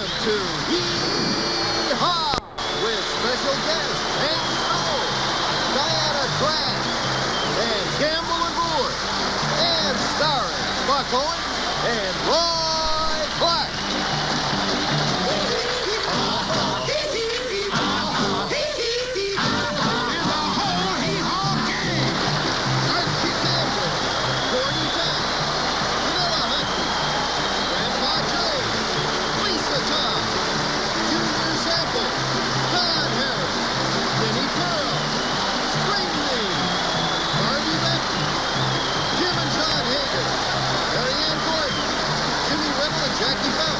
to Hee-Haw with special guests Hank Snow, Diana Trask, and Gamble and Moore, and starring Buck Owens and Roy Clark. Jackie Bell,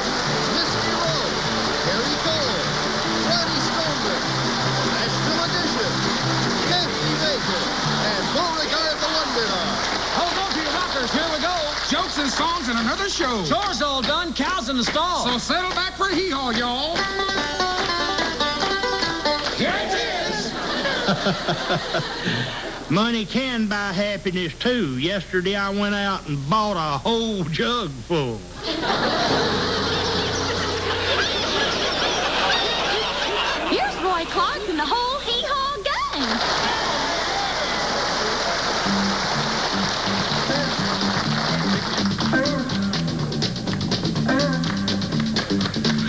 Misty Rose, Harry Cole, Freddie Stoneman, National Edition, Kathy Baker, and Beauregard the Wonder Dog. Hold on to your rockers, here we go. Jokes and songs and another show. Chores all done, cows in the stall. So settle back for hee-haw, y'all. Here it is. Money can buy happiness, too. Yesterday, I went out and bought a whole jug full. Here's Roy Clark and the whole hee-haw gang.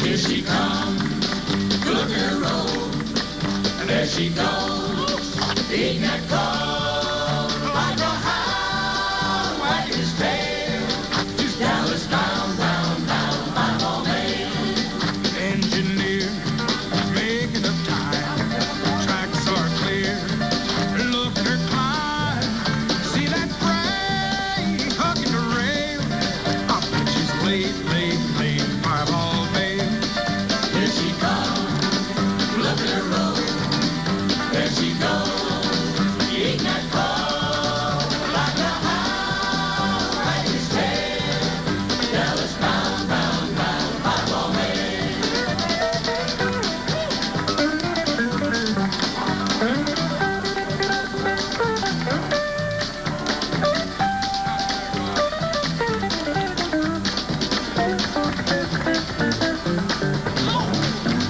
Here she comes, look at her roll, and there she goes, eating that coal, like a hound wagging his tail, just Dallas bound, bound, bound, bound all day. Engineer, making up time, tracks are clear, look at her climb, see that freight hugging the rail, I bet she's late, five all day. Here she comes, look at her roll, there she goes. Eating that coal like a hound wagging his tail. Dallas bound, bound, bound, five all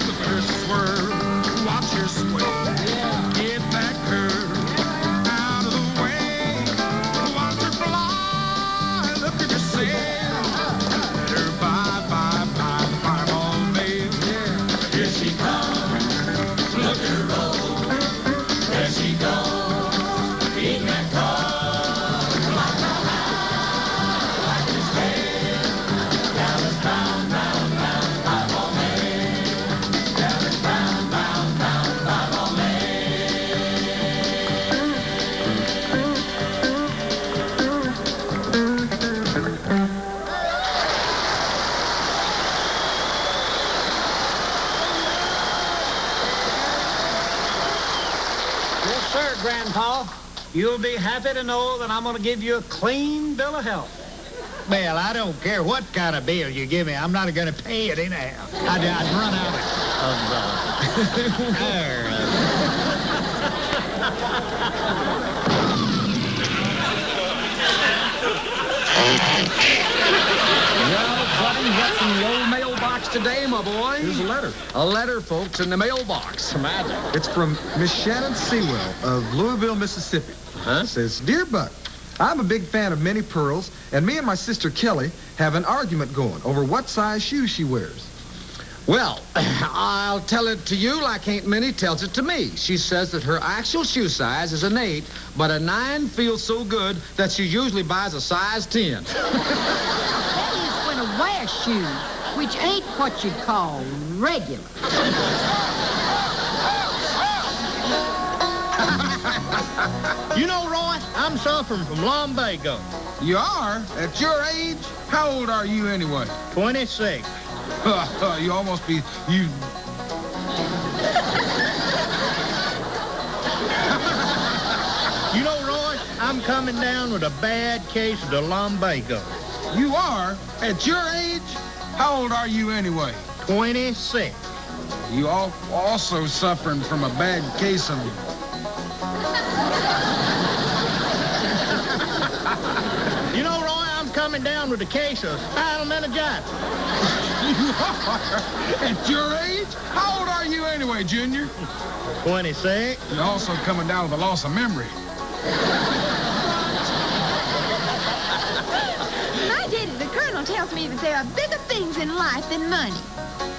Look at her swerve, watch her sway. Get that curve out of the way. Watch her fly, look at her sail. Let her bye all day. Here she comes, look at her roll. There she goes, eating that coal like a hound wagging his tail. Dallas bound, bound, bound, five all day. Dallas bound, bound, bound, five all day. Yes, sir, Grandpa. You'll be happy to know that I'm going to give you a clean bill of health. Well, I don't care what kind of bill you give me. I'm not going to pay it anyhow. I'd run out Well, buddy, what's in the old mailbox today, my boy? Here's a letter. A letter, folks, in the mailbox. Imagine. It's from Miss Shannon Sewell of Louisville, Mississippi. Huh? It says, Dear Buck, I'm a big fan of Minnie Pearls, and me and my sister Kelly have an argument going over what size shoes she wears. Well, I'll tell it to you like Aunt Minnie tells it to me. She says that her actual shoe size is an 8, but a 9 feels so good that she usually buys a size 10. That is when a wear shoes, which ain't what you'd call regular. You know, Roy, I'm suffering from lumbago. You are? At your age? How old are you anyway? 26. You almost be... You... You know, Roy, I'm coming down with a bad case of the lumbago. You are? At your age? How old are you anyway? 26. You also suffering from a bad case of... You know, Roy, I'm coming down with a case of spinal meningitis. You are? At your age? How old are you anyway, Junior? 26. You're also coming down with a loss of memory. My daddy, the colonel, tells me that there are bigger things in life than money.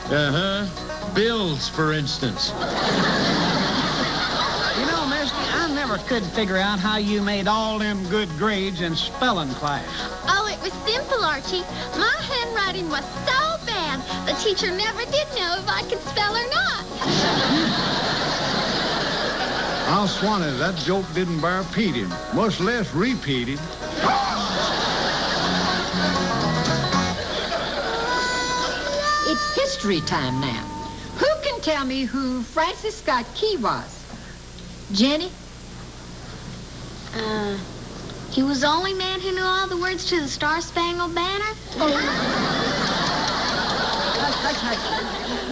Uh-huh. Bills, for instance. You know, Misty, I never could figure out how you made all them good grades in spelling class. Oh, it was simple, Archie. My handwriting was so bad, the teacher never did know if I could spell or not. I'll swan it, that joke didn't bear repeating, much less repeating. It's history time now. Who can tell me who Francis Scott Key was? Jenny? He was the only man who knew all the words to the Star-Spangled Banner?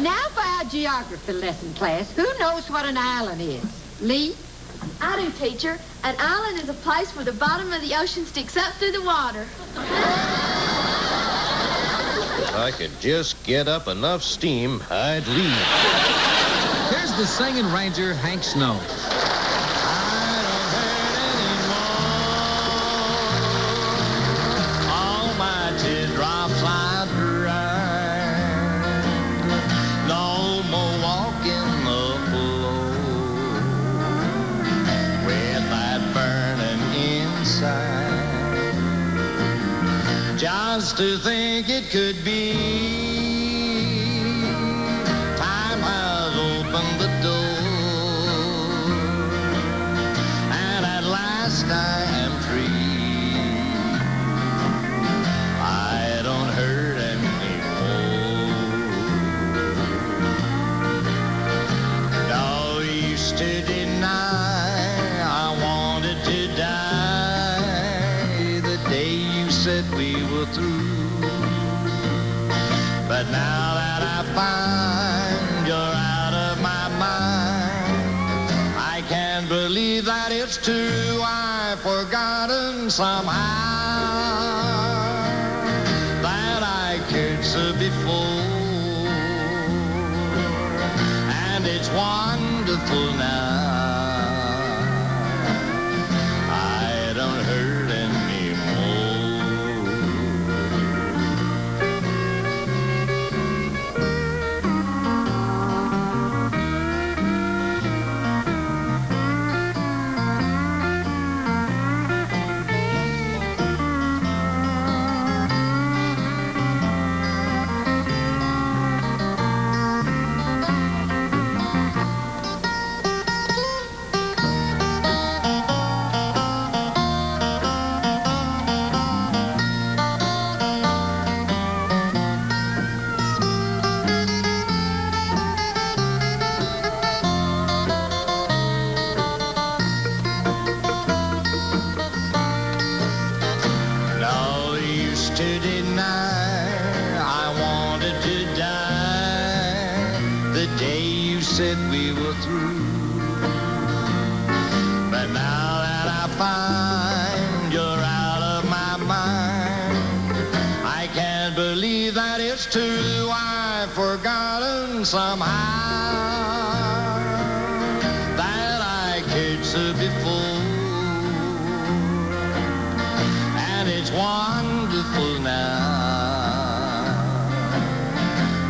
Now for our geography lesson, class. Who knows what an island is? Lee? I do, teacher. An island is a place where the bottom of the ocean sticks up through the water. If I could just get up enough steam, I'd leave. Here's the singing ranger, Hank Snow. Just to think it could be, time has opened the door, and at last I am free. I don't hurt anymore. No use to deny I wanted to die the day you said we were through. But now that I find you're out of my mind, I can't believe that it's true. I've forgotten somehow that I cared so before, and it's wonderful now. I don't hurt anymore. Said we were through, but now that I find you're out of my mind, I can't believe that it's true. I've forgotten somehow that I cared so before, and it's wonderful now.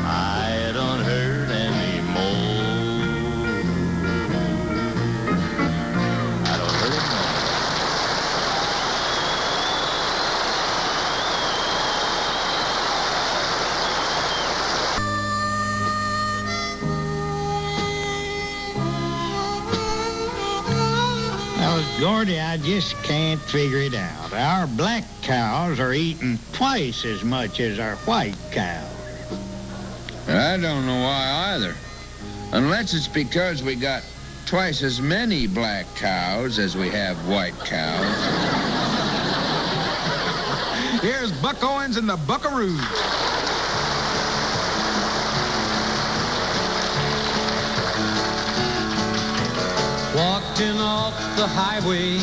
I don't hurt anymore. Gordy, I just can't figure it out. Our black cows are eating twice as much as our white cows. I don't know why either. Unless it's because we got twice as many black cows as we have white cows. Here's Buck Owens and the Buckaroos. Walking off the highway,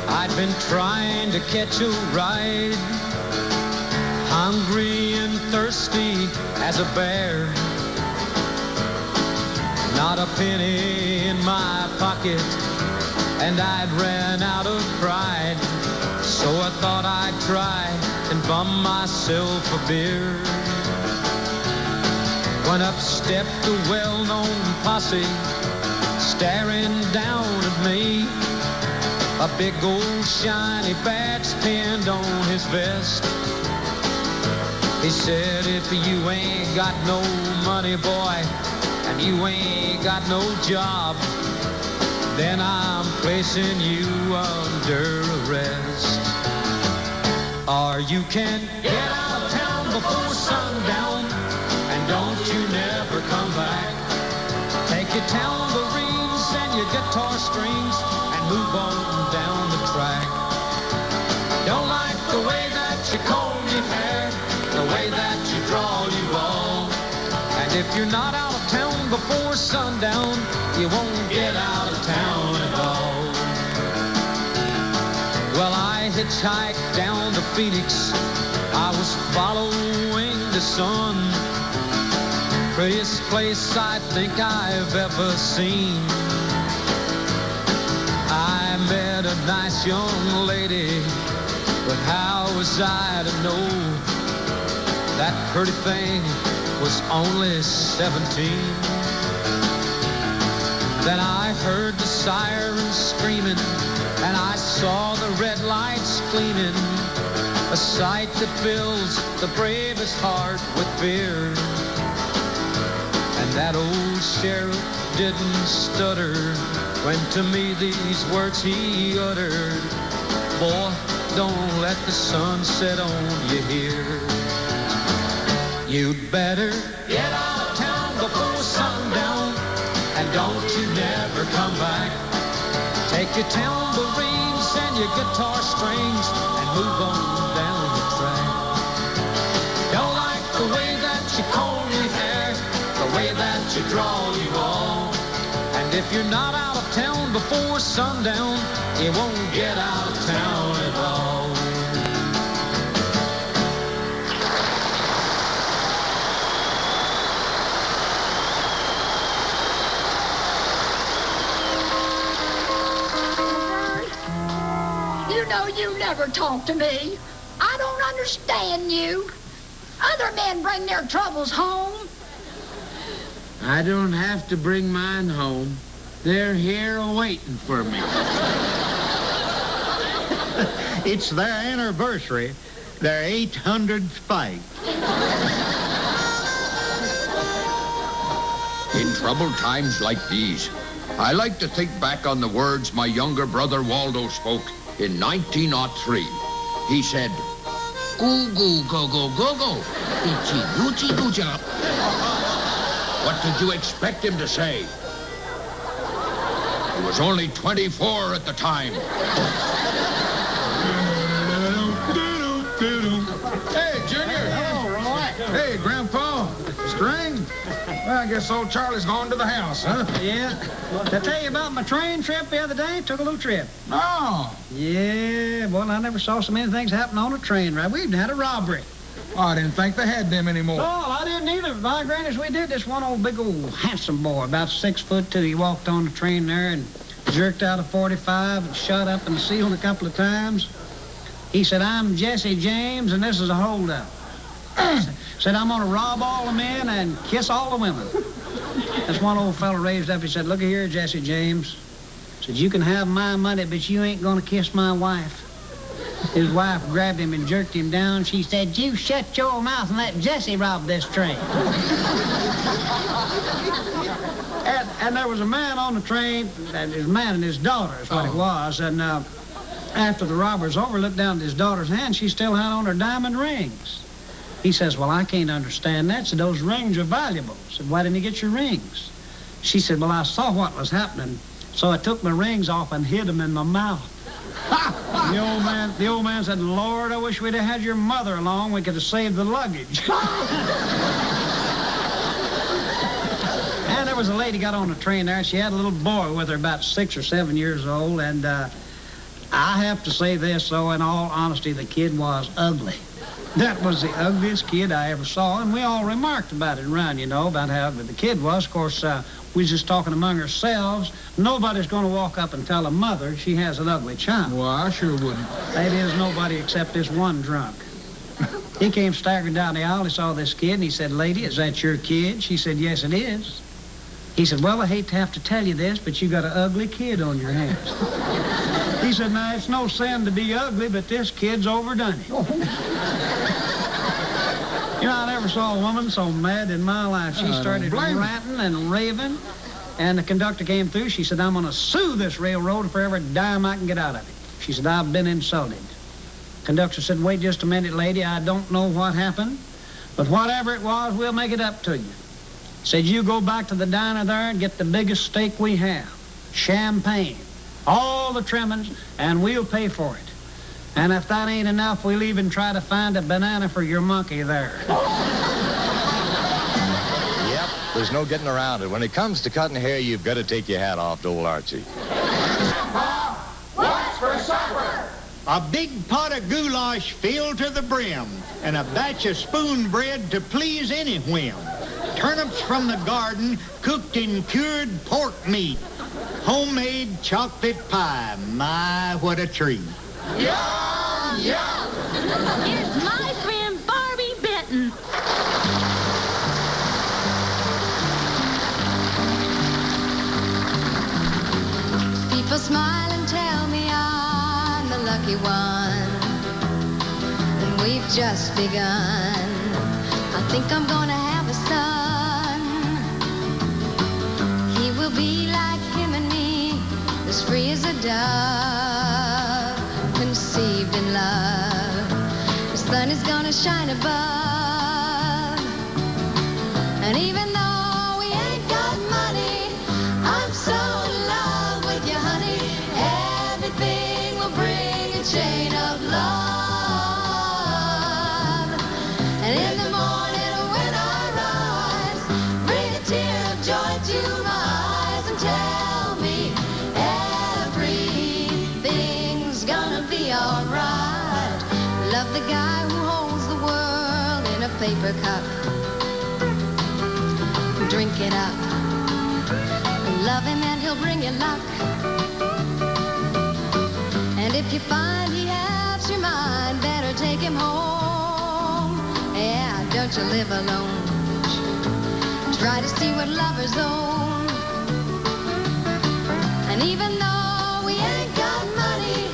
I'd been trying to catch a ride. Hungry and thirsty as a bear. Not a penny in my pocket, and I'd ran out of pride. So I thought I'd try and bum myself a beer. When up stepped a well-known posse, staring down at me. A big old shiny badge pinned on his vest. He said, if you ain't got no money, boy, and you ain't got no job, then I'm placing you under arrest. Or you can get out of town before sundown, and don't you never come back. Take your tambourines and your guitar strings and move on down the track. Don't like the way that you comb your hair, the way that you draw you all. And if you're not out of town before sundown, you won't get out of town at all. Well, I hitchhiked down to Phoenix. I was following the sun. Prettiest place I think I've ever seen. I met a nice young lady, but how was I to know that pretty thing was only 17? Then I heard the sirens screaming, and I saw the red lights gleaming, a sight that fills the bravest heart with fear. And that old sheriff didn't stutter when to me these words he uttered: boy, don't let the sun set on you here. You'd better get out of town before sundown, and don't you never come back. Take your tambourines and your guitar strings and move on down the track. Don't like the way that you comb your hair, the way that you draw you all. And if you're not out of town before sundown, you won't get out of town at all. You know you never talk to me. I don't understand you. Other men bring their troubles home. I don't have to bring mine home. They're here waiting for me. It's their anniversary, their 800th fight. In troubled times like these, I like to think back on the words my younger brother Waldo spoke in 1903. He said, "Goo goo go go go go, itchy doochie doocha." What did you expect him to say? He was only 24 at the time. Hey, Junior. Hello, Roy. Hey, Grandpa. String? Well, I guess old Charlie's gone to the house, huh? Yeah. Did I tell you about my train trip the other day? Took a little trip. Oh. Yeah, well, I never saw so many things happen on a train ride. We even had a robbery. Oh, I didn't think they had them anymore. Oh, I didn't either. My grannies, we did. This one old big old handsome boy, about 6'2", he walked on the train there and jerked out a .45 and shot up in the ceiling a couple of times. He said, "I'm Jesse James, and this is a holdup." Said, "I'm going to rob all the men and kiss all the women." This one old fella raised up. He said, "Look here, Jesse James." Said, "You can have my money, but you ain't going to kiss my wife." His wife grabbed him and jerked him down. She said, "You shut your mouth and let Jesse rob this train." and there was a man on the train, and his man and his daughter is what it was. And after the robber's over, looked down at his daughter's hand. She still had on her diamond rings. He says, "Well, I can't understand that." Said, "Those rings are valuable." Said, "Why didn't you get your rings?" She said, "Well, I saw what was happening, so I took my rings off and hid them in my mouth." The old man said, "Lord, I wish we'd have had your mother along. We could have saved the luggage." And there was a lady got on the train there, and she had a little boy with her, about 6 or 7 years old. And I have to say this, though, in all honesty, the kid was ugly. That was the ugliest kid I ever saw, and we all remarked about it around, about how ugly the kid was. Of course, we was just talking among ourselves. Nobody's going to walk up and tell a mother she has an ugly child. Well, I sure wouldn't. That is, nobody except this one drunk. He came staggering down the aisle. He saw this kid, and he said, "Lady, is that your kid?" She said, "Yes, it is." He said, "Well, I hate to have to tell you this, but you got an ugly kid on your hands." He said, "Now, it's no sin to be ugly, but this kid's overdone it." I never saw a woman so mad in my life. She started ranting and raving, and the conductor came through. She said, "I'm going to sue this railroad for every dime I can get out of it." She said, "I've been insulted." Conductor said, "Wait just a minute, lady. I don't know what happened, but whatever it was, we'll make it up to you." Said, "You go back to the diner there and get the biggest steak we have, champagne, all the trimmings, and we'll pay for it. And if that ain't enough, we'll even try to find a banana for your monkey there." Yep, there's no getting around it. When it comes to cutting hair, you've got to take your hat off to old Archie. Grandpa, what's for supper? A big pot of goulash filled to the brim, and a batch of spoon bread to please any whim. Turnips from the garden, cooked in cured pork meat. Homemade chocolate pie. My, what a treat. Yum, yum. Here's my friend Barbie Benton. People smile and tell me I'm the lucky one, and we've just begun. I think I'm gonna have a son. He will be like him and me, as free as a dove, conceived in love. The sun is gonna shine above, and even though we ain't got money, I'm so in love with you, honey. Everything will bring a chain of love, and in the morning when I rise, bring a tear of joy to my eyes and tell me everything's gonna be alright. Love the guy who holds the world in a paper cup. Drink it up. Love him and he'll bring you luck. And if you find he helps your mind, better take him home. Yeah, don't you live alone. Try to see what lovers own. And even though we ain't got money,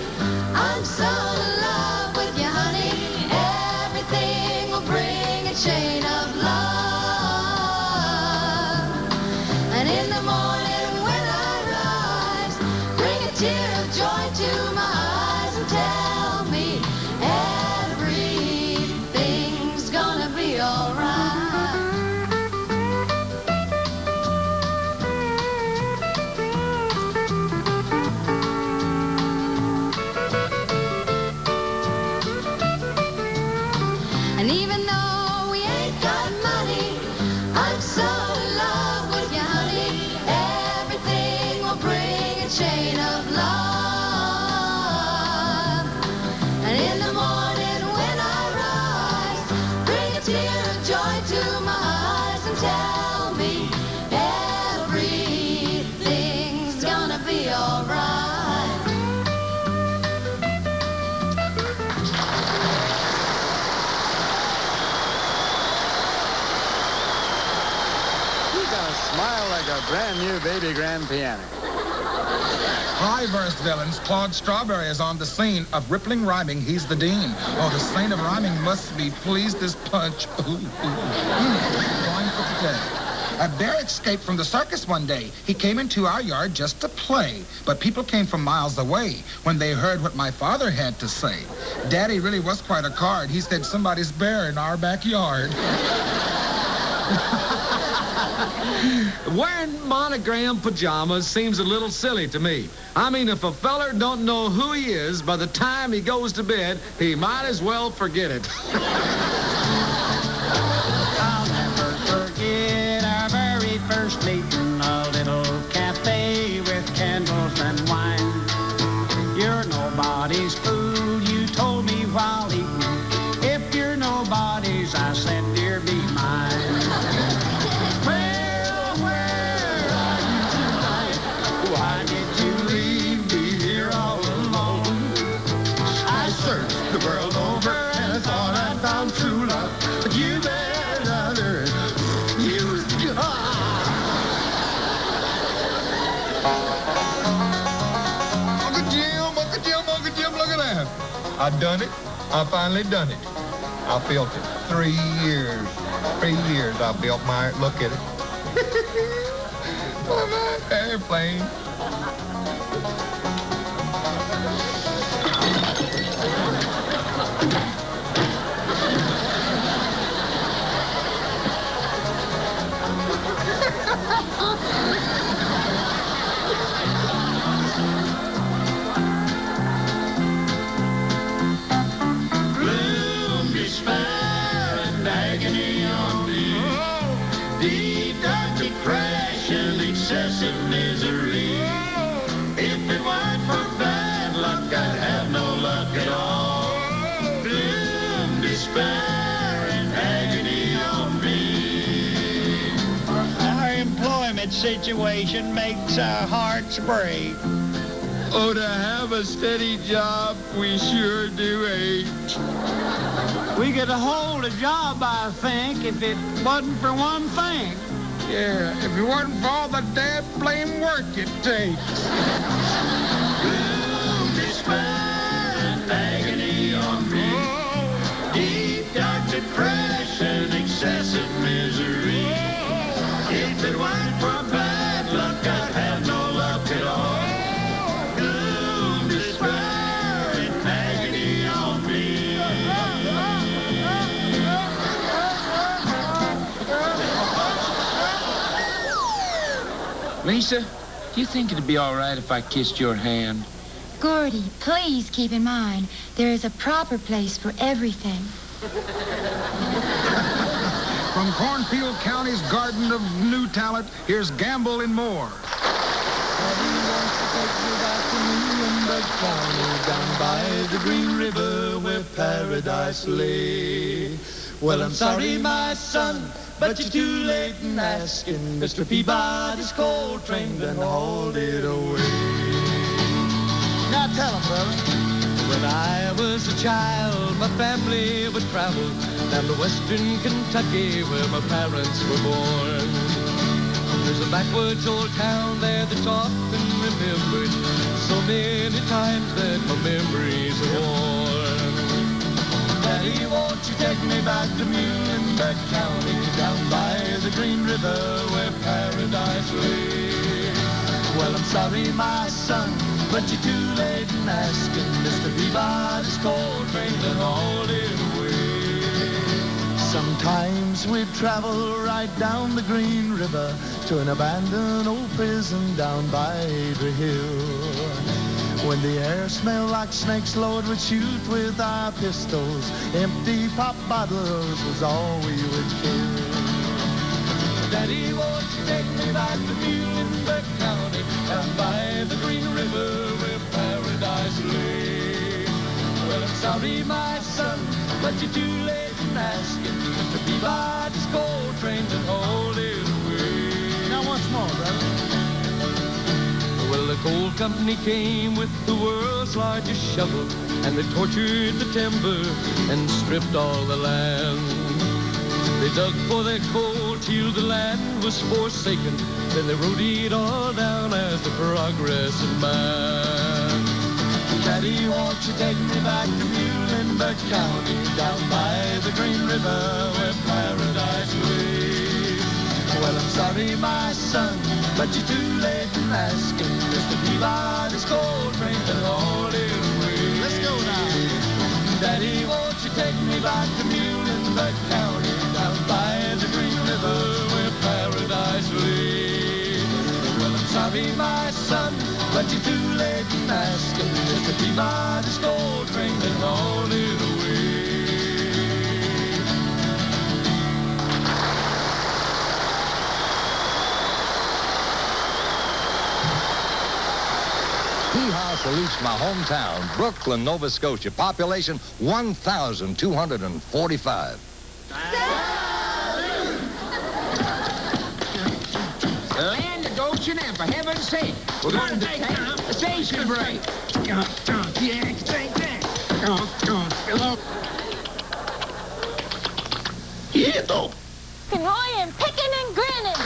I'm so in love with you, honey. Everything will bring a chain of love. And in the morning when I rise, bring a tear of joy to my eyes and tell me everything's gonna be alright. And even though we ain't got money, I'm so in love with you, honey. Everything will bring a chain of love. And in the morning when I rise, bring a tear of joy to my eyes and tell me everything's gonna be alright. Smile like a brand new baby grand piano. High verse villains, Claude Strawberry is on the scene. Of rippling rhyming, he's the dean. Oh, the saint of rhyming must be pleased as punch. Ooh, ooh, going for today. A bear escaped from the circus one day. He came into our yard just to play. But people came from miles away when they heard what my father had to say. Daddy really was quite a card. He said somebody's bear in our backyard. Wearing monogram pajamas seems a little silly to me. I mean, if a feller don't know who he is, by the time he goes to bed, he might as well forget it. I'll never forget our very first meeting, a little cafe with candles and wine. You're nobody's fool, you told me while eating. If you're no the world over, and I thought I found true love. But you better learn. Uncle Jim, look at that. I done it. I finally done it. I built it. 3 years. 3 years I built my, look at it. My airplane. Gloom, despair, and agony on me. Deep, dark depression, excessive misery. If it weren't for bad luck, I'd have no luck at all. Gloom, despair, and agony on me. Our employment situation makes our hearts break. Oh, to have a steady job, we sure do ache. We could hold a job, I think, if it wasn't for one thing. Yeah, if it wasn't for all the dad blame work it takes. Gloom, despair, and agony on me. Deep, dark depression, excessive misery. If it weren't for bad luck, I'd have no luck at all. Gloom, despair, and agony on me. Lisa, do you think it'd be all right if I kissed your hand? Gordy, please keep in mind, there is a proper place for everything. From Cornfield County's Garden of New Talent, here's Gamble and Moore. Down by the Green River where paradise lay. Well, I'm sorry, my son, but you're too late in asking. Mr. Peabody's coal train done hauled it away. Now tell him, brother. When I was a child, my family would travel down to western Kentucky where my parents were born. There's a backwoods old town there that's often remembered so many times that my memories are worn. Daddy, won't you take me back to Muhlenberg County, down by the Green River where paradise lay? Well, I'm sorry, my son, but you're too late in asking. Mr. Peabody's coal train done hauled it away. Sometimes we'd travel right down the Green River to an abandoned old prison down by the hill. When the air smelled like snakes, Lord, we'd shoot with our pistols. Empty pop bottles was all we would kill. Daddy, won't you take me back to Muhlenberg County, down by the Green River where paradise lay? Well, I'm sorry, my son, but you're too late in asking. Mr. Peabody's coal train and hold it away. Now once more, brother. Well, the coal company came with the world's largest shovel, and they tortured the timber and stripped all the land. They dug for their coal till the land was forsaken. Then they wrote it all down as the progress of man. Daddy, won't you take me back to Muhlenberg County, down by the Green River where paradise lay? Well, I'm sorry, my son, but you're too late in asking. Mr. Peabody's coal train and hauled it away. Let's go now. Daddy, won't you take me back to Muhlenberg County, down by the Green River where paradise lay? Well, I'm sorry, my son, but you're too late in asking. Mr. Peabody's coal train and hauled it away. Hee-haw salutes my hometown, Brooklyn, Nova Scotia. Population 1,245. Land of Goshen, and for heaven's sake, we're going to take a station break. Quieto. Roy and picking and grinning.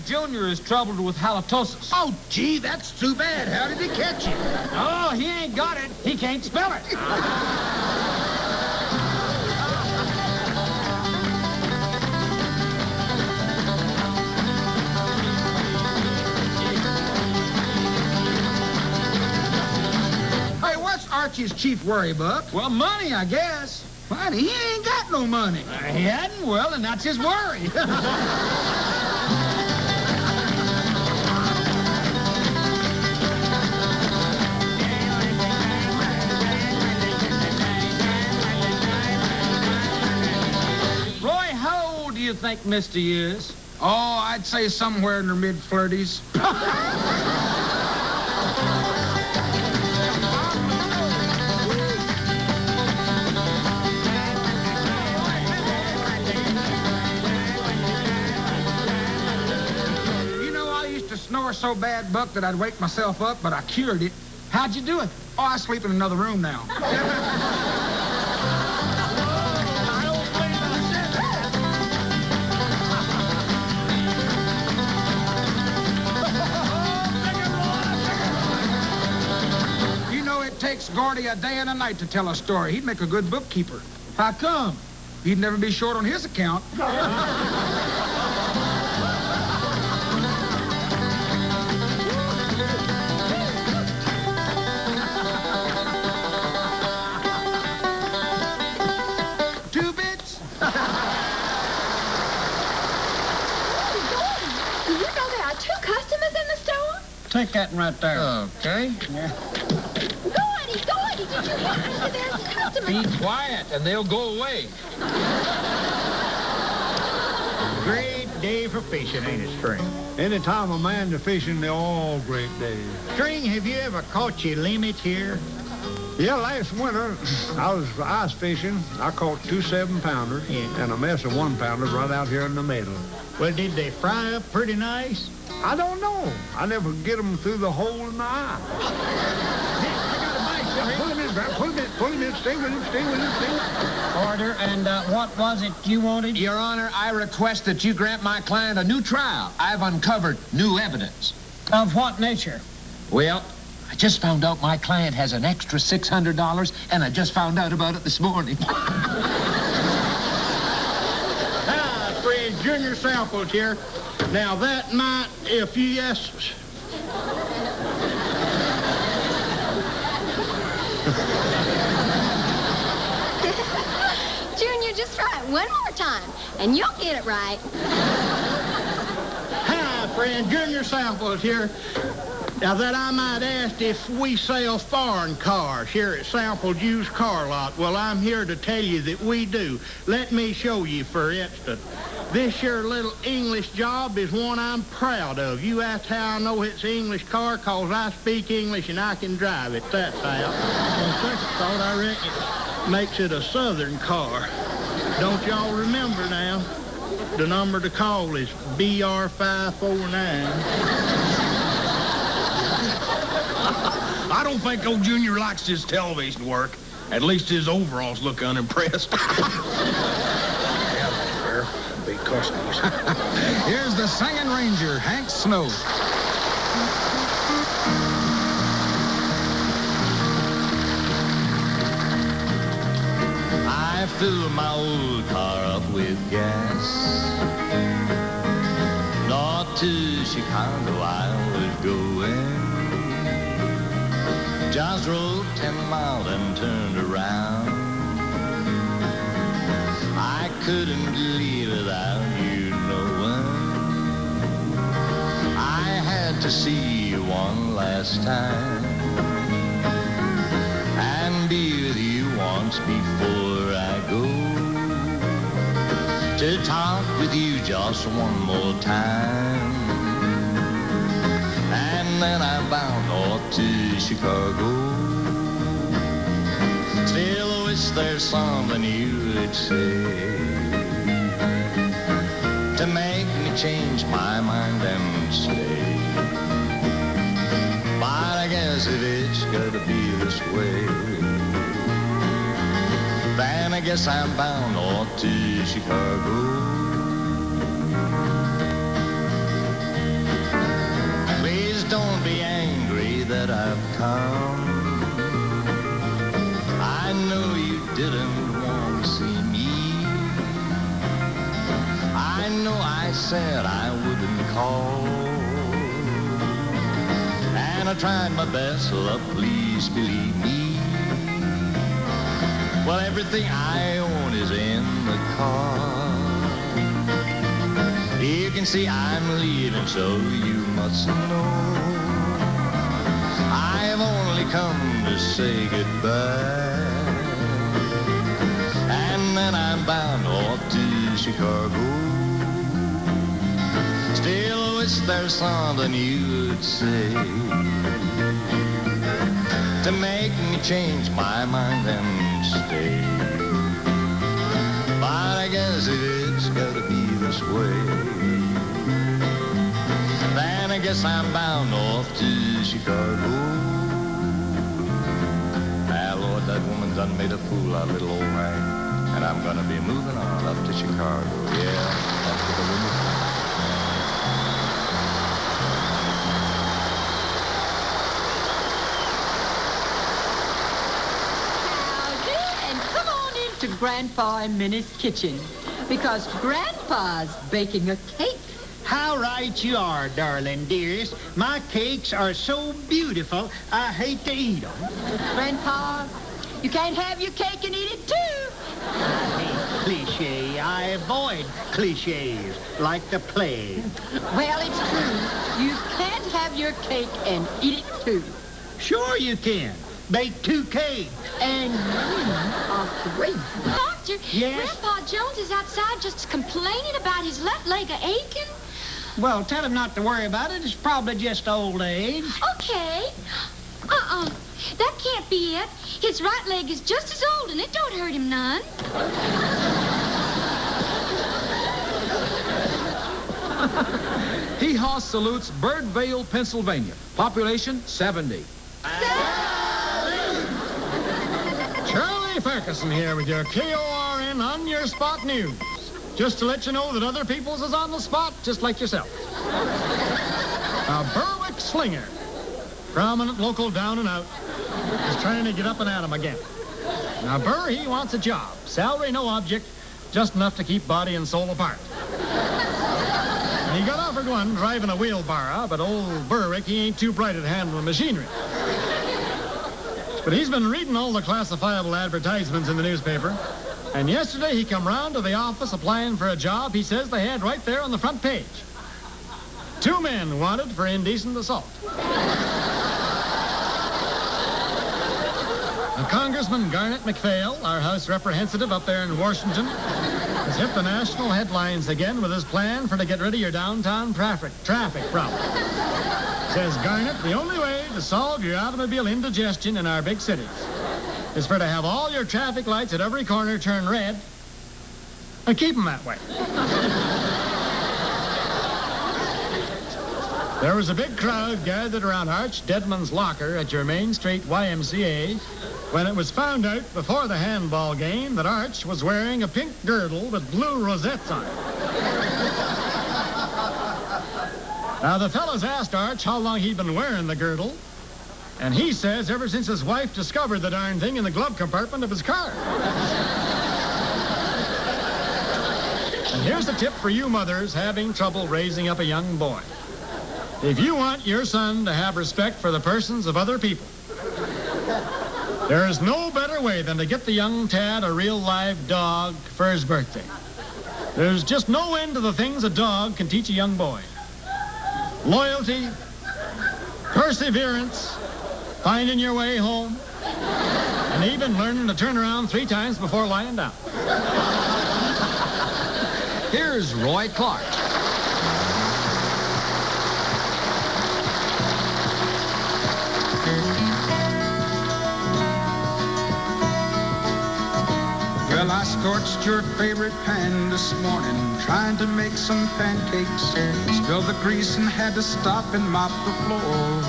Junior is troubled with halitosis. Oh, gee, that's too bad. How did he catch it? Oh, he ain't got it. He can't spell it. Hey, what's Archie's chief worry, Buck? Well, money, I guess. Money? He ain't got no money. He hadn't? Well, and that's his worry. You think Misty is? Oh, I'd say somewhere in her mid-flirties. You know, I used to snore so bad, Buck, that I'd wake myself up, but I cured it. How'd you do it? Oh, I sleep in another room now. It takes Gordy a day and a night to tell a story. He'd make a good bookkeeper. How come? He'd never be short on his account. 2 bits? Do you know there are 2 customers in the store? Take that one right there. Okay. Yeah. Gordy, did you hear? I said there's a customer. Be quiet, and they'll go away. Great day for fishing, ain't it, String? Any time a man to fishing, they're all great days. String, have you ever caught your limit here? Yeah, last winter, I was ice fishing. I caught 2 7-pounders and a mess of 1-pounders right out here in the middle. Well, did they fry up pretty nice? I don't know. I never get them through the hole in the eye. Pull him in, stay with him. Order, and what was it you wanted? Your Honor, I request that you grant my client a new trial. I've uncovered new evidence. Of what nature? Well, I just found out my client has an extra $600, and I just found out about it this morning. Fred, Junior Samples here. Now, that might, if you yes... Junior, just try it one more time, and you'll get it right. Hi, friend. Junior Samples here. Now, that I might ask if we sell foreign cars here at Samples Used Car Lot. Well, I'm here to tell you that we do. Let me show you, for instance. This here little English job is one I'm proud of. You asked how I know it's an English car, 'cause I speak English and I can drive it. That's how. On second thought, I reckon it makes it a Southern car. Don't y'all remember now? The number to call is BR549. I don't think old Junior likes his television work. At least his overalls look unimpressed. Big customers. Here's the singing ranger, Hank Snow. I filled my old car up with gas. North to Chicago I was going. Just rode 10 miles and turned around. I couldn't leave without you knowing. I had to see you one last time and be with you once before I go. To talk with you just one more time and And then I'm bound north to Chicago. Still wish there's something you would say to make me change my mind and stay. But I guess if it's gotta be this way, then I guess I'm bound north to Chicago. Please don't be angry that I've come. I know you didn't want to see me. I know I said I wouldn't call, and I tried my best, love, please believe me. Well, everything I own is in the car. You can see I'm leaving, so you must know I've only come to say goodbye. And then I'm bound north to Chicago. Still wish there's something you would say to make me change my mind and stay. But I guess if it's gotta be this way, then I guess I'm bound north to Chicago. Ah, Lord, that woman done made a fool out of little old man, and I'm gonna be moving on up to Chicago. Yeah, that's what the woman. To Grandpa and Minnie's kitchen, because Grandpa's baking a cake. How right you are, darling dearest. My cakes are so beautiful, I hate to eat them. Grandpa, you can't have your cake and eat it too. I hate cliche. I avoid cliches like the plague. Well, it's true. You can't have your cake and eat it too. Sure you can. Bake 2 cakes. And you are 3. Doctor, Yes? Grandpa Jones is outside just complaining about his left leg aching. Well, tell him not to worry about it. It's probably just old age. Okay. That can't be it. His right leg is just as old, and it don't hurt him none. Hee-haw salutes Birdvale, Pennsylvania. Population 70. Charlie Ferguson here with your KORN On Your Spot News. Just to let you know that other people's is on the spot, just like yourself. A Berwick slinger, prominent local down and out, is trying to get up and at him again. Now, Burr, he wants a job. Salary, no object, just enough to keep body and soul apart. And he got offered one driving a wheelbarrow, but old Berwick, he ain't too bright at handling machinery. But he's been reading all the classifiable advertisements in the newspaper. And yesterday he come round to the office applying for a job he says they had right there on the front page. 2 men wanted for indecent assault. Congressman Garnet McPhail, our House representative up there in Washington, has hit the national headlines again with his plan for to get rid of your downtown traffic problem. Says Garnet, the only way to solve your automobile indigestion in our big cities is for to have all your traffic lights at every corner turn red and keep them that way. There was a big crowd gathered around Arch Deadman's locker at your Main Street YMCA when it was found out before the handball game that Arch was wearing a pink girdle with blue rosettes on it. Now, the fellas asked Arch how long he'd been wearing the girdle, and he says ever since his wife discovered the darn thing in the glove compartment of his car. And here's a tip for you mothers having trouble raising up a young boy. If you want your son to have respect for the persons of other people, there is no better way than to get the young tad a real live dog for his birthday. There's just no end to the things a dog can teach a young boy. Loyalty, perseverance, finding your way home, and even learning to turn around 3 times before lying down. Here's Roy Clark. Scorched your favorite pan this morning, trying to make some pancakes. Spilled the grease and had to stop and mop the floor.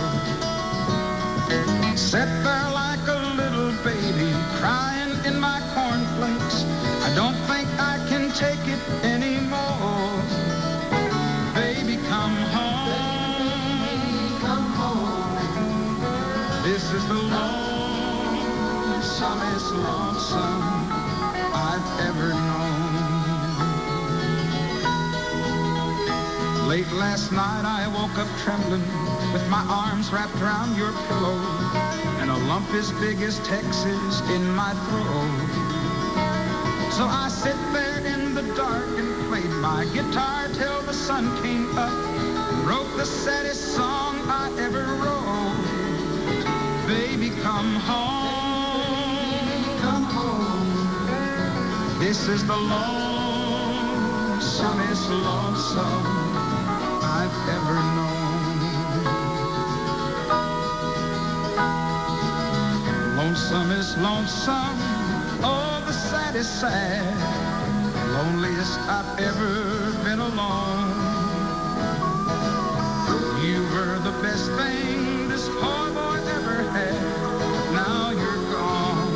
Sat there like a little baby, crying in my cornflakes. I don't think I can take it anymore. Baby, come home. Baby, come home. This is the lonesomest lonesome I've ever known. Late last night I woke up trembling with my arms wrapped around your pillow and a lump as big as Texas in my throat. So I sit there in the dark and played my guitar till the sun came up and wrote the saddest song I ever wrote. Baby, come home. Come home. This is the lonesomest lonesome I've ever known. Lonesomest lonesome, oh, the saddest sad, loneliest I've ever been alone. You were the best thing this poor boy ever had, but now you're gone.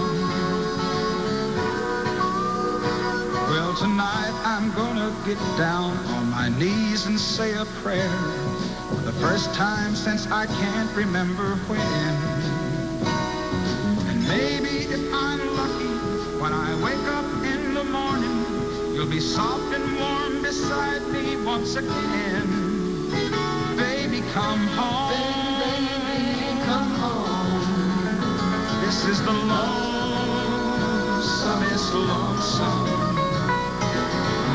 Well, tonight I'm gonna get down on my knees and say a prayer for the first time since I can't remember when. And maybe if I'm lucky, when I wake up in the morning, you'll be soft and warm beside me once again. Baby, come home. Baby, come home. This is the lonesomest lonesome.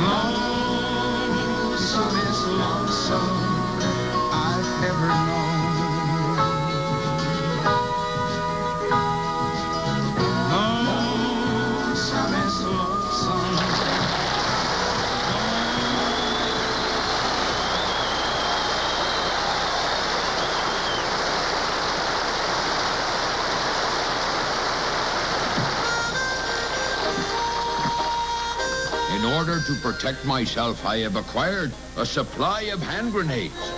Lonesomest lonesome I've ever known. Lonesomest lonesome. In order to protect myself, I have acquired a supply of hand grenades.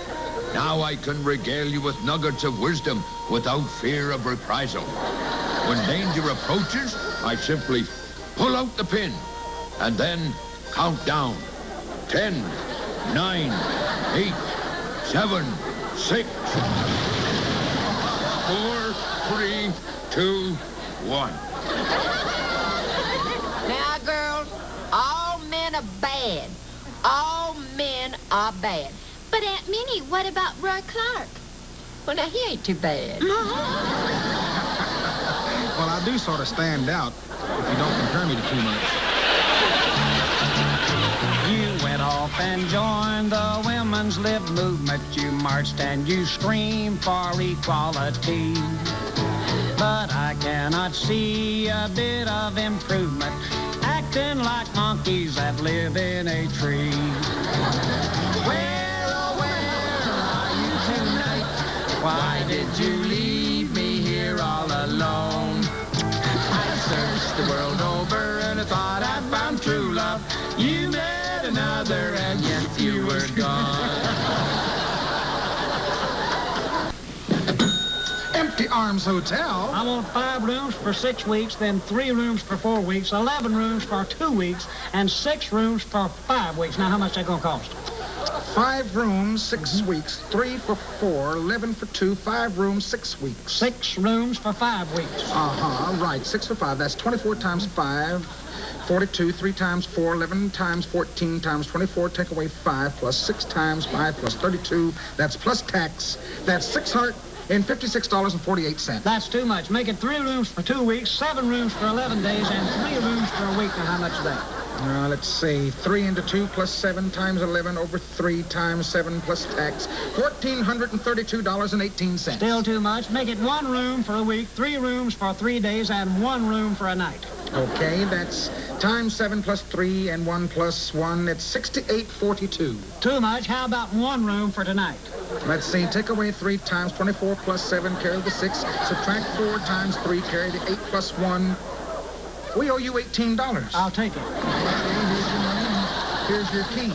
Now I can regale you with nuggets of wisdom without fear of reprisal. When danger approaches, I simply pull out the pin and then count down. 10, 9, 8, 7, 6, 4, 3, 2, 1. Now, girls, all men are bad. All men are bad. But Aunt Minnie, what about Roy Clark? Well, now, he ain't too bad. Well, I do sort of stand out if you don't compare me to too much. You went off and joined the women's lib movement. You marched and you screamed for equality. But I cannot see a bit of improvement, acting like monkeys that live in a tree. Where, oh, where are you tonight? Why did you leave me here all alone? I searched the world over and I thought I found true love. You met another and yet you were gone. Empty Arms Hotel. I want 5 rooms for 6 weeks, then 3 rooms for 4 weeks, 11 rooms for 2 weeks, and 6 rooms for 5 weeks. Now, how much that gonna cost? 5 rooms, 6 weeks, 3 for 4, 11 for 2, 5 rooms, 6 weeks. 6 rooms for 5 weeks. Right, 6 for 5. That's 24 times 5, 42, 3 times 4, 11 times 14 times 24, take away 5, plus 6 times 5, plus 32. That's plus tax. That's $656.48. That's too much. Make it 3 rooms for 2 weeks, 7 rooms for 11 days, and 3 rooms for a week. Now, how much is that? Let's see. 3 into 2 plus 7 times 11 over 3 times 7 plus tax. $1,432.18. Still too much. Make it 1 room for a week, 3 rooms for 3 days, and 1 room for a night. Okay, that's times 7 plus 3 and 1 plus 1. It's $68.42. Too much. How about 1 room for tonight? Let's see. Take away 3 times 24 plus 7, carry the 6. Subtract 4 times 3, carry the 8 plus 1. We owe you $18. I'll take it. Here's your key.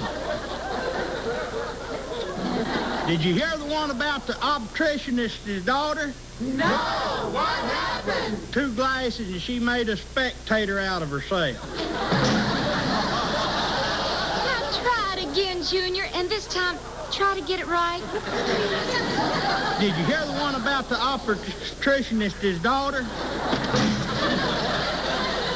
Did you hear the one about the obstetricianist's daughter? No! What happened? 2 glasses and she made a spectator out of herself. Now try it again, Junior, and this time try to get it right. Did you hear the one about the obstetricianist's daughter?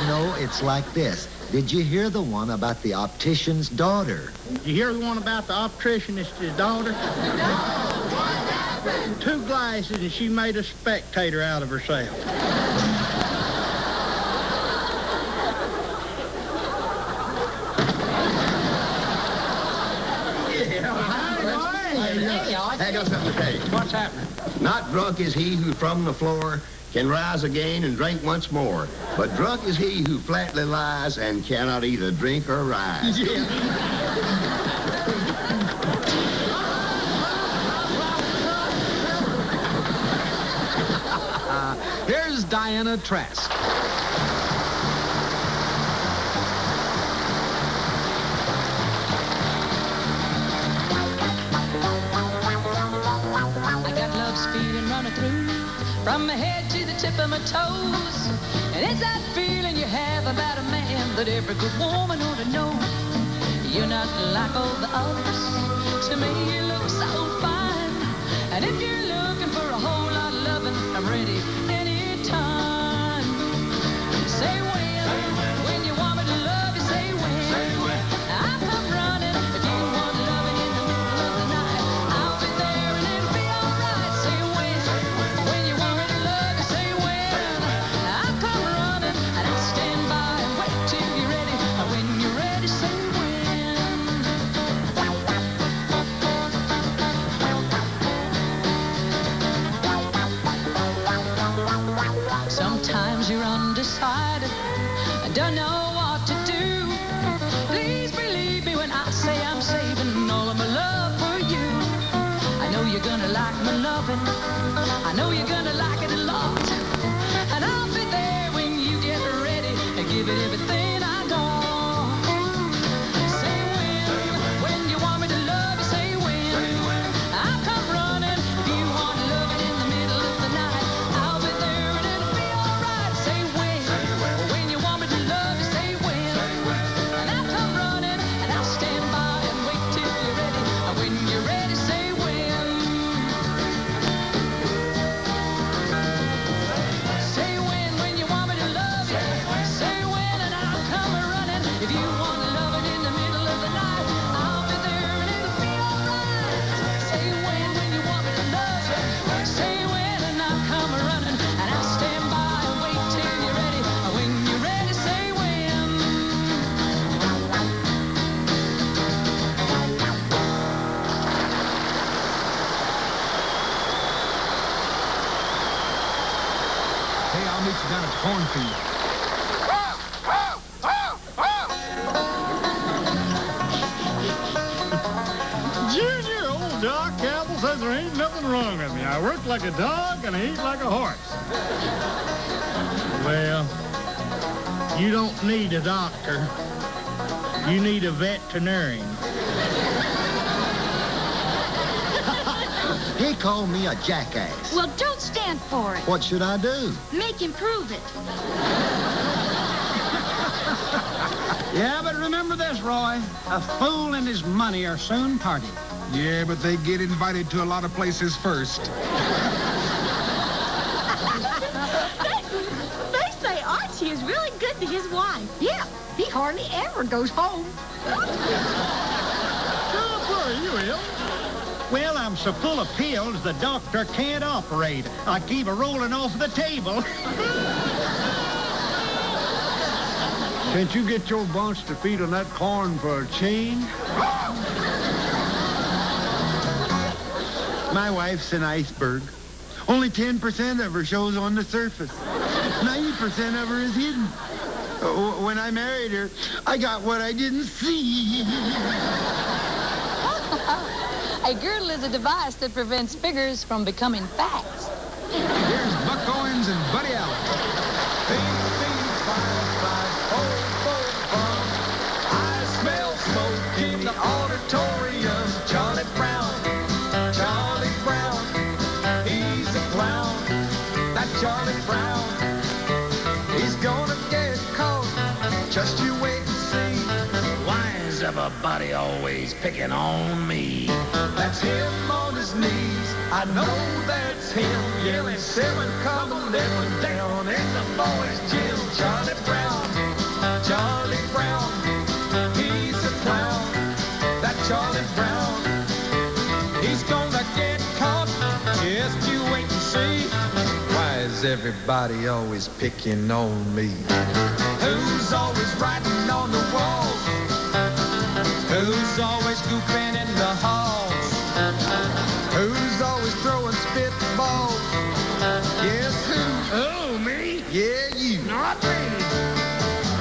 No, it's like this. Did you hear the one about the optician's daughter? Did you hear the one about the obstetricianist's daughter? No! What happened? 2 glasses and she made a spectator out of herself. I got something to tell you. What's happening? Not drunk is he who from the floor can rise again and drink once more, but drunk is he who flatly lies and cannot either drink or rise. Here's Diana Trask. I got love's feeling running through from my head to the tip of my toes. And it's that feeling you have about a man that every good woman ought to know. You're not like all the others. To me, you look so fine. And if you're looking for a whole lot of loving, I'm ready anytime. Say when you want me to love you, say when. I'll come running if you want loving in the middle of the night. I'll be there and it'll be alright. Say when you want me to love you, say when. I'll come running and I'll stand by and wait till you're ready. When you're ready, say when. Sometimes you're undecided and don't know what to do. Please believe me when I say I'm saving all of my love for you. I know you're gonna like my loving. I know you're gonna like it a lot. And I'll be there when you get ready and give it everything I got. Say when you want me to love you, say when. I'll come running if you want loving in the middle of the night. I'll be there and it'll be alright. Say when you want me to love you, say when. And I'll come running and I'll stand by and wait till you're ready. And when you're ready, say when. Say when you want me to love you. Say when and I'll come running. If you want loving in the middle of the night, I'll be there and it'll be alright. Say when you want me to love you. Say when and I'll come running and I'll stand by and wait till you're ready. When you're ready, say when. Hey, I'll meet you down at the cornfield. Junior, old Doc Campbell says there ain't nothing wrong with me. I work like a dog and I eat like a horse. Well, you don't need a doctor. You need a veterinarian. He called me a jackass. Well, don't stand for it. What should I do? Make him prove it. Yeah, but remember this, Roy. A fool and his money are soon parted. Yeah, but they get invited to a lot of places first. They say Archie is really good to his wife. Yeah, he hardly ever goes home. Where are you, Will? Well, I'm so full of pills the doctor can't operate. I keep a rolling off the table. Can't you get your bunch to feed on that corn for a change? My wife's an iceberg. Only 10% of her shows on the surface. 90% of her is hidden. When I married her, I got what I didn't see. A girdle is a device that prevents figures from becoming facts. Here's Buck Owens and Buddy Allen. Charlie Brown. He's gonna get caught. Just you wait and see. Why is everybody always picking on me? That's him on his knees. I know that's him yelling 7, come 11 down in the boys' gym. Charlie Brown, Charlie Brown, he's a clown. That Charlie Brown, he's gonna get caught. Just you wait and see. Why is everybody always picking on me? Who's always writing on the walls? Who's always goofing in the halls? Who's always throwing spitballs? Guess who? Oh, me? Yeah, you. Not me.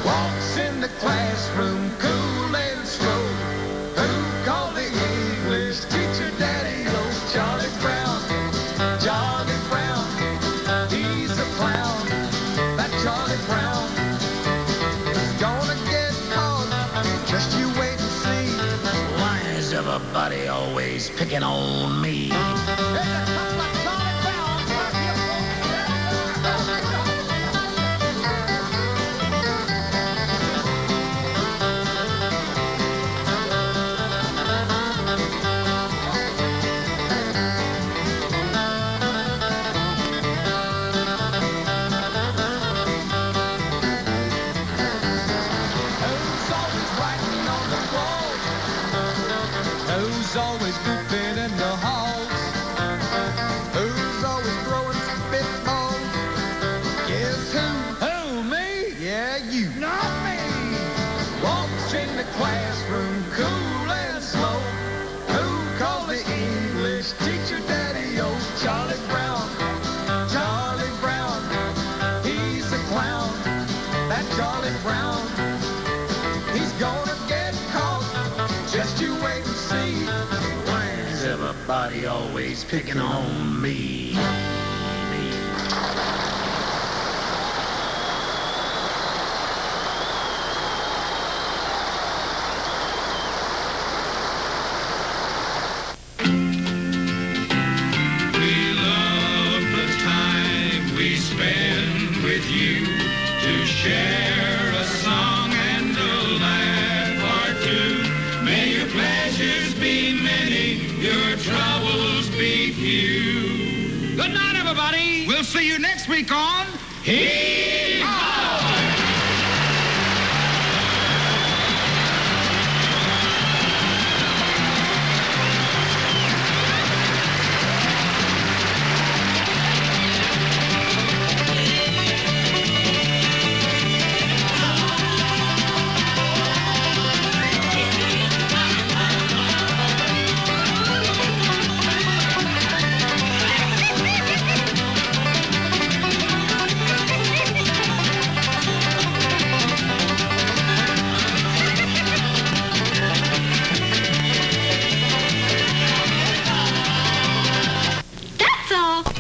Walks in the classroom cool and slow. Who called the English teacher Daddy? Oh, Charlie Brown, Charlie Brown, he's a clown. That Charlie Brown is gonna get caught. Just you wait and see. Why is everybody always picking on me? Who's always writing on the wall? Who's always goofing in the halls? Who's always throwing spitballs? Guess who? Who, me? Yeah, you. Not me. Walks in the classroom cool and slow. Who called the English teacher Daddy? Oh, Charlie Brown, Charlie Brown, he's a clown. That Charlie Brown, he's gonna get caught. Just you wait and see. Why is everybody always picking on me? We love the time we spend with you to share a song and a laugh or two. May your pleasures be many, your troubles be few. Good night, everybody. We'll see you next week on Hee-haw!